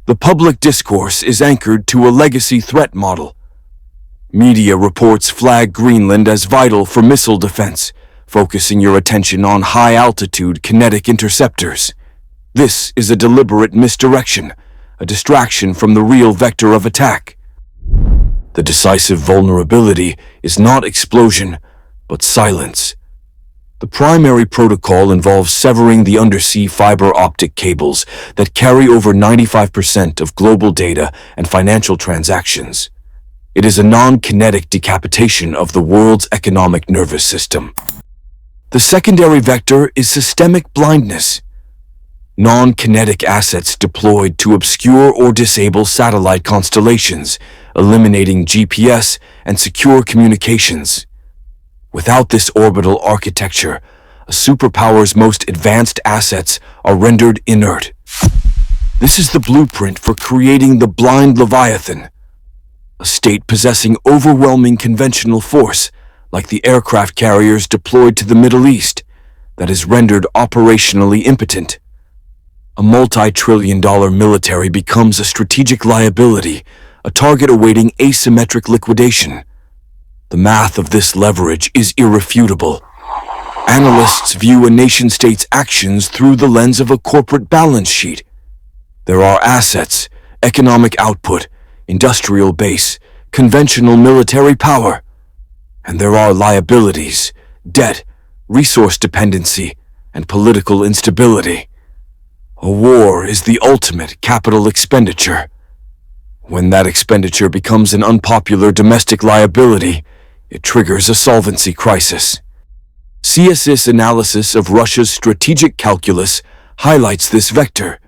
The public discourse is anchored to a legacy threat model. Media reports flag Greenland as vital for missile defense, focusing your attention on high-altitude kinetic interceptors. This is a deliberate misdirection, a distraction from the real vector of attack. The decisive vulnerability is not explosion, but silence. The primary protocol involves severing the undersea fiber optic cables that carry over 95% of global data and financial transactions. It is a non-kinetic decapitation of the world's economic nervous system. The secondary vector is systemic blindness. Non-kinetic assets deployed to obscure or disable satellite constellations, eliminating GPS and secure communications. Without this orbital architecture, a superpower's most advanced assets are rendered inert. This is the blueprint for creating the blind Leviathan, a state possessing overwhelming conventional force, like the aircraft carriers deployed to the Middle East, that is rendered operationally impotent. A multi-trillion-dollar military becomes a strategic liability, a target awaiting asymmetric liquidation. The math of this leverage is irrefutable. Analysts view a nation-state's actions through the lens of a corporate balance sheet. There are assets, economic output, industrial base, conventional military power. And there are liabilities, debt, resource dependency, and political instability. A war is the ultimate capital expenditure. When that expenditure becomes an unpopular domestic liability, it triggers a solvency crisis. CSIS analysis of Russia's strategic calculus highlights this vector.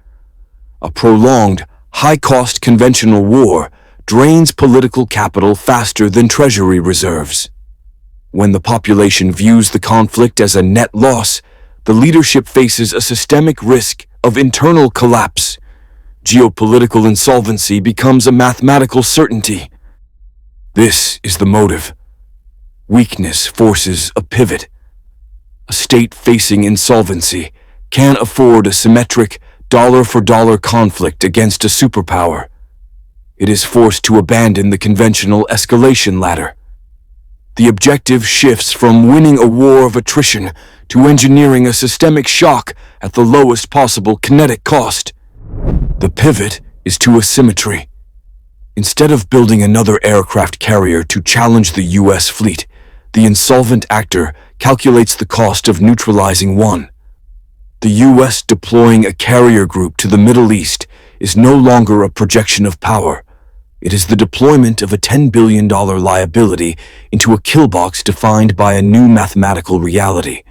A prolonged, high-cost conventional war drains political capital faster than treasury reserves. When the population views the conflict as a net loss, the leadership faces a systemic risk of internal collapse. Geopolitical insolvency becomes a mathematical certainty. This is the motive. Weakness forces a pivot. A state facing insolvency can't afford a symmetric, dollar-for-dollar conflict against a superpower. It is forced to abandon the conventional escalation ladder. The objective shifts from winning a war of attrition to engineering a systemic shock at the lowest possible kinetic cost. The pivot is to asymmetry. Instead of building another aircraft carrier to challenge the U.S. fleet, the insolvent actor calculates the cost of neutralizing one. The U.S. deploying a carrier group to the Middle East is no longer a projection of power. It is the deployment of a $10 billion liability into a killbox defined by a new mathematical reality.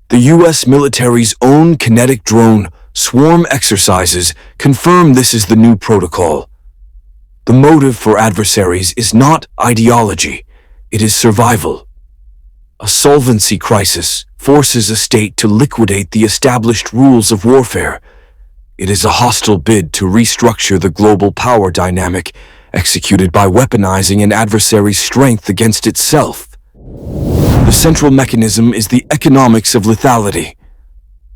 The U.S. military's own kinetic drone swarm exercises confirm this is the new protocol. The motive for adversaries is not ideology, it is survival. A solvency crisis forces a state to liquidate the established rules of warfare. It is a hostile bid to restructure the global power dynamic, executed by weaponizing an adversary's strength against itself. The central mechanism is the economics of lethality.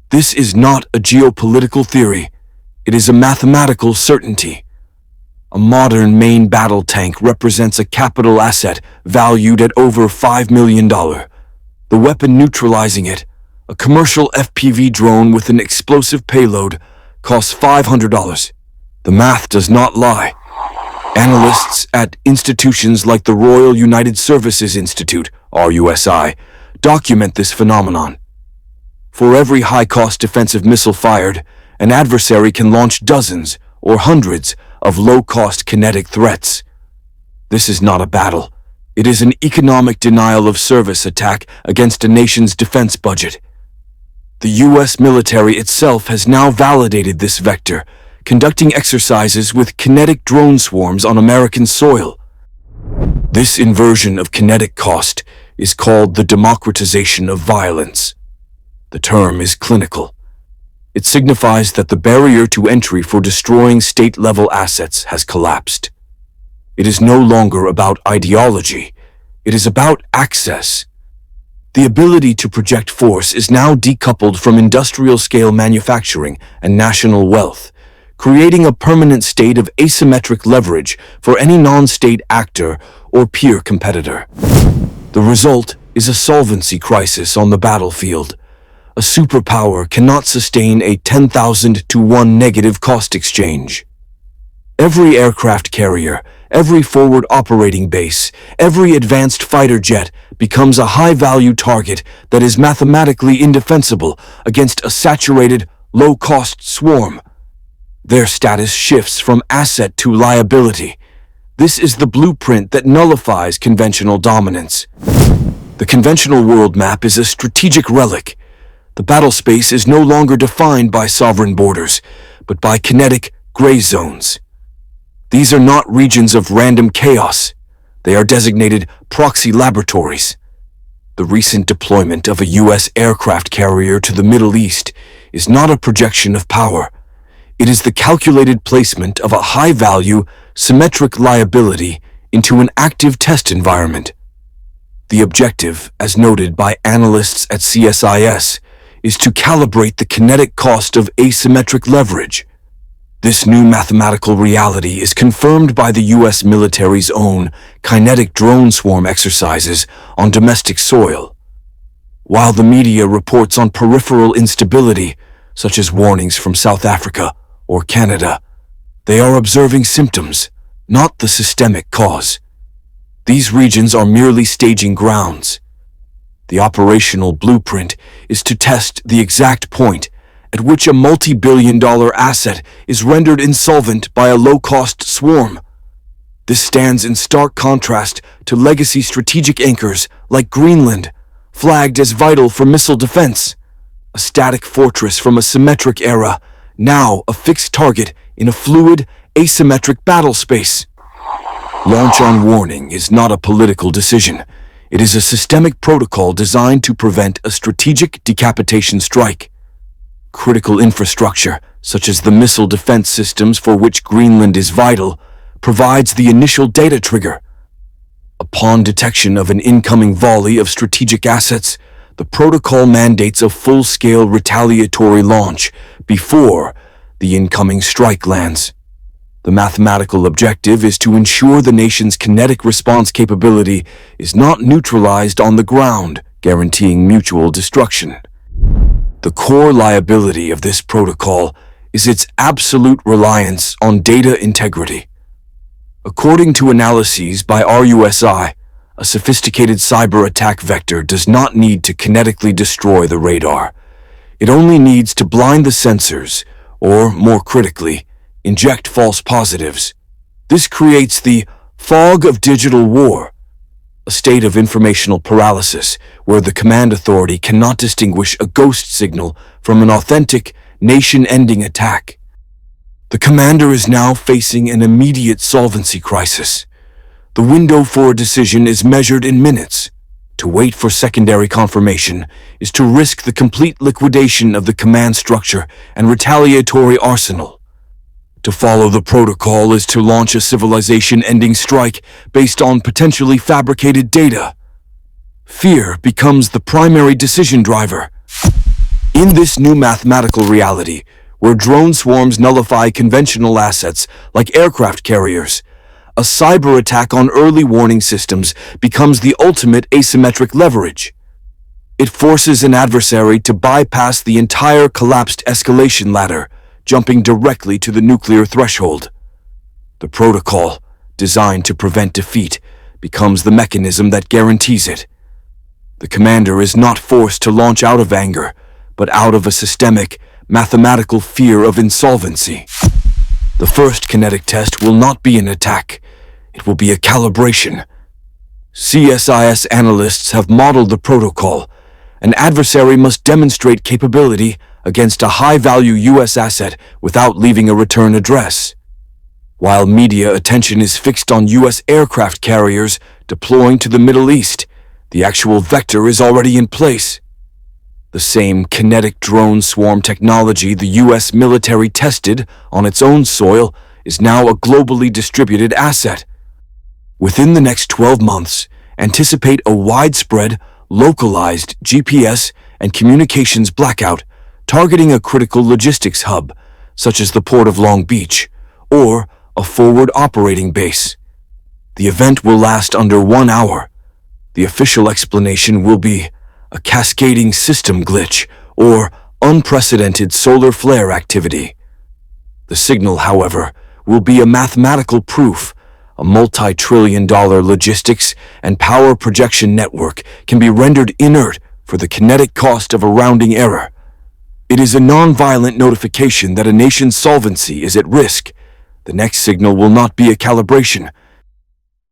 This is not a geopolitical theory. It is a mathematical certainty. A modern main battle tank represents a capital asset valued at over $5 million. The weapon neutralizing it, a commercial FPV drone with an explosive payload, costs $500. The math does not lie. Analysts at institutions like the Royal United Services Institute, RUSI, document this phenomenon. For every high-cost defensive missile fired, an adversary can launch dozens or hundreds of low-cost kinetic threats. This is not a battle. It is an economic denial-of-service attack against a nation's defense budget. The U.S. military itself has now validated this vector, conducting exercises with kinetic drone swarms on American soil. This inversion of kinetic cost is called the democratization of violence. The term is clinical. It signifies that the barrier to entry for destroying state-level assets has collapsed. It is no longer about ideology. It is about access. The ability to project force is now decoupled from industrial-scale manufacturing and national wealth, creating a permanent state of asymmetric leverage for any non-state actor or peer competitor. The result is a solvency crisis on the battlefield. A superpower cannot sustain a 10,000 to 1 negative cost exchange. Every aircraft carrier, every forward operating base, every advanced fighter jet becomes a high-value target that is mathematically indefensible against a saturated, low-cost swarm. Their status shifts from asset to liability. This is the blueprint that nullifies conventional dominance. The conventional world map is a strategic relic. The battle space is no longer defined by sovereign borders, but by kinetic gray zones. These are not regions of random chaos. They are designated proxy laboratories. The recent deployment of a U.S. aircraft carrier to the Middle East is not a projection of power. It is the calculated placement of a high-value, symmetric liability into an active test environment. The objective, as noted by analysts at CSIS, is to calibrate the kinetic cost of asymmetric leverage. This new mathematical reality is confirmed by the U.S. military's own kinetic drone swarm exercises on domestic soil. While the media reports on peripheral instability, such as warnings from South Africa or Canada, they are observing symptoms, not the systemic cause. These regions are merely staging grounds. The operational blueprint is to test the exact point at which a multi-billion-dollar asset is rendered insolvent by a low-cost swarm. This stands in stark contrast to legacy strategic anchors like Greenland, flagged as vital for missile defense. A static fortress from a symmetric era, now a fixed target in a fluid, asymmetric battle space. Launch on warning is not a political decision. It is a systemic protocol designed to prevent a strategic decapitation strike. Critical infrastructure, such as the missile defense systems for which Greenland is vital, provides the initial data trigger. Upon detection of an incoming volley of strategic assets, the protocol mandates a full-scale retaliatory launch before the incoming strike lands. The mathematical objective is to ensure the nation's kinetic response capability is not neutralized on the ground, guaranteeing mutual destruction. The core liability of this protocol is its absolute reliance on data integrity. According to analyses by RUSI, a sophisticated cyber attack vector does not need to kinetically destroy the radar. It only needs to blind the sensors, or, more critically, inject false positives. This creates the fog of digital war, a state of informational paralysis where the command authority cannot distinguish a ghost signal from an authentic, nation-ending attack. The commander is now facing an immediate solvency crisis. The window for a decision is measured in minutes. To wait for secondary confirmation is to risk the complete liquidation of the command structure and retaliatory arsenal. To follow the protocol is to launch a civilization-ending strike based on potentially fabricated data. Fear becomes the primary decision driver. In this new mathematical reality, where drone swarms nullify conventional assets like aircraft carriers, a cyber attack on early warning systems becomes the ultimate asymmetric leverage. It forces an adversary to bypass the entire collapsed escalation ladder, jumping directly to the nuclear threshold. The protocol, designed to prevent defeat, becomes the mechanism that guarantees it. The commander is not forced to launch out of anger, but out of a systemic, mathematical fear of insolvency. The first kinetic test will not be an attack. It will be a calibration. CSIS analysts have modeled the protocol. An adversary must demonstrate capability against a high-value U.S. asset without leaving a return address. While media attention is fixed on U.S. aircraft carriers deploying to the Middle East, the actual vector is already in place. The same kinetic drone swarm technology the U.S. military tested on its own soil is now a globally distributed asset. Within the next 12 months, anticipate a widespread, localized GPS and communications blackout targeting a critical logistics hub, such as the Port of Long Beach, or a forward operating base. The event will last under 1 hour. The official explanation will be a cascading system glitch or unprecedented solar flare activity. The signal, however, will be a mathematical proof. A multi-trillion-dollar logistics and power projection network can be rendered inert for the kinetic cost of a rounding error. It is a non-violent notification that a nation's solvency is at risk. The next signal will not be a calibration,